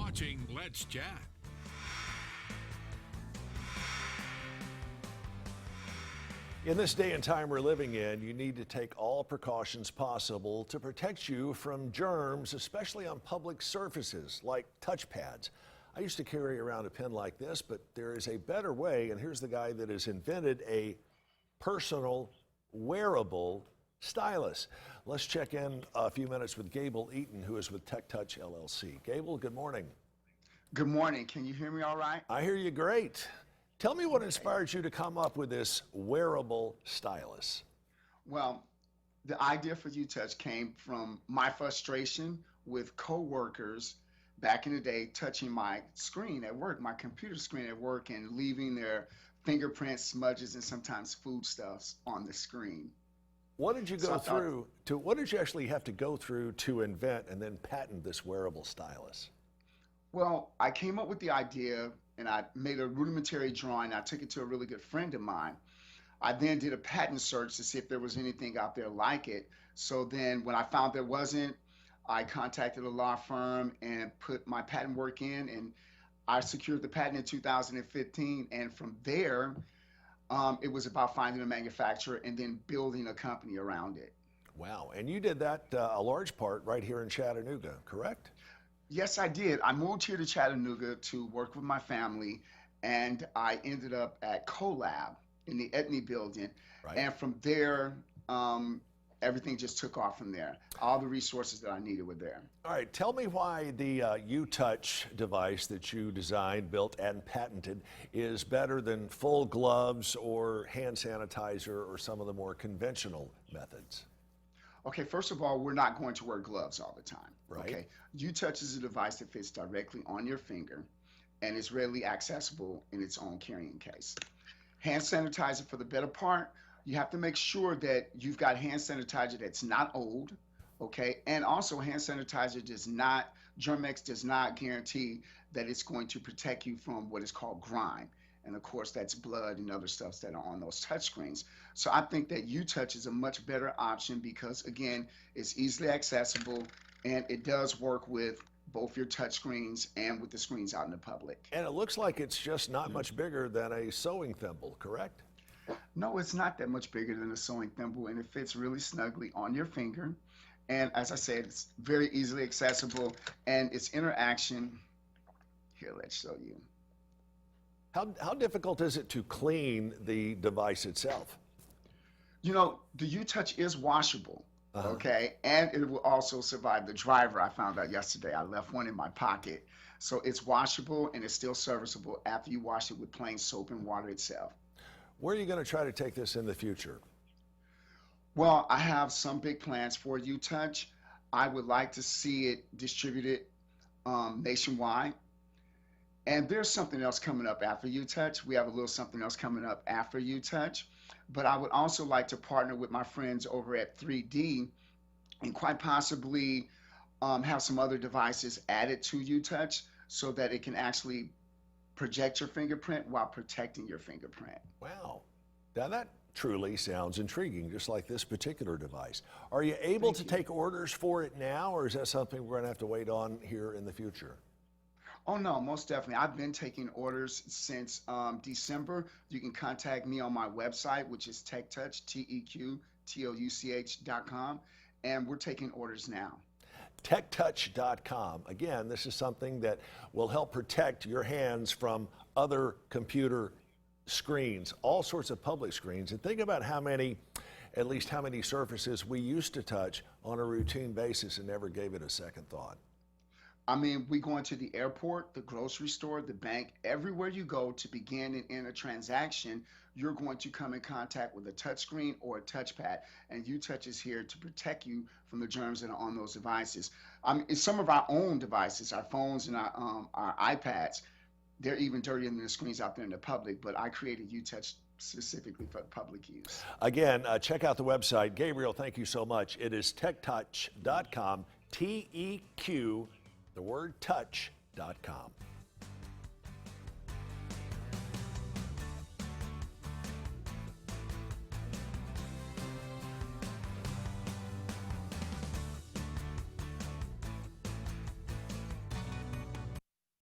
watching Let's Chat. In this day and time we're living in, you need to take all precautions possible to protect you from germs, especially on public surfaces like touchpads. I used to carry around a pen like this, but there is a better way, and here's the guy that has invented a personal, wearable stylus. Let's check in a few minutes with Gable Eaton, who is with TeqTouch LLC. Gable, good morning. Good morning. Can you hear me all right? I hear you great. Tell me what inspired you to come up with this wearable stylus. Well, the idea for TeqTouch came from my frustration with coworkers back in the day touching my screen at work, my computer screen at work, and leaving their fingerprints, smudges, and sometimes foodstuffs on the screen. What did you what did you actually have to go through to invent and then patent this wearable stylus? Well, I came up with the idea and I made a rudimentary drawing. I took it to a really good friend of mine. I then did a patent search to see if there was anything out there like it. So then when I found there wasn't, I contacted a law firm and put my patent work in, and I secured the patent in 2015. And from there, it was about finding a manufacturer and then building a company around it. Wow, and you did that a large part right here in Chattanooga, correct? Yes, I did. I moved here to Chattanooga to work with my family, and I ended up at CoLab in the Etny building. Right. And from there, everything just took off from there. All the resources that I needed were there. All right, tell me why the TeqTouch device that you designed, built, and patented is better than full gloves or hand sanitizer or some of the more conventional methods. Okay, first of all, we're not going to wear gloves all the time. Right. Okay, TeqTouch is a device that fits directly on your finger and is readily accessible in its own carrying case. Hand sanitizer, for the better part, you have to make sure that you've got hand sanitizer that's not old, okay? And also hand sanitizer Germ-X does not guarantee that it's going to protect you from what is called grime. And of course, that's blood and other stuff that are on those touch screens. So I think that TeqTouch is a much better option because, again, it's easily accessible and it does work with both your touch screens and with the screens out in the public. And it looks like it's just not much bigger than a sewing thimble, correct? No, it's not that much bigger than a sewing thimble, and it fits really snugly on your finger. And as I said, it's very easily accessible, and its interaction, here, let's show you. How difficult is it to clean the device itself? You know, the TeqTouch is washable, okay? And it will also survive the driver. I found out yesterday. I left one in my pocket. So it's washable, and it's still serviceable after you wash it with plain soap and water itself. Where are you going to try to take this in the future? Well, I have some big plans for TeqTouch. I would like to see it distributed nationwide. And there's something else coming up after TeqTouch. We have a little something else coming up after TeqTouch. But I would also like to partner with my friends over at 3D and quite possibly have some other devices added to TeqTouch so that it can actually project your fingerprint while protecting your fingerprint. Wow. Now that truly sounds intriguing, just like this particular device. Are you able to take orders for it now, or is that something we're going to have to wait on here in the future? Oh, no, most definitely. I've been taking orders since December. You can contact me on my website, which is TeqTouch, TeqTouch.com, and we're taking orders now. TeqTouch.com. Again, this is something that will help protect your hands from other computer screens, all sorts of public screens. And think about at least how many surfaces we used to touch on a routine basis and never gave it a second thought. I mean, we go into the airport, the grocery store, the bank, everywhere you go to begin and end a transaction, you're going to come in contact with a touchscreen or a touchpad, and TeqTouch is here to protect you from the germs that are on those devices. It's some of our own devices, our phones and our iPads, they're even dirtier than the screens out there in the public, but I created TeqTouch specifically for public use. Again, check out the website. Gabriel, thank you so much. It is TeqTouch.com, TEQ, the word touch.com.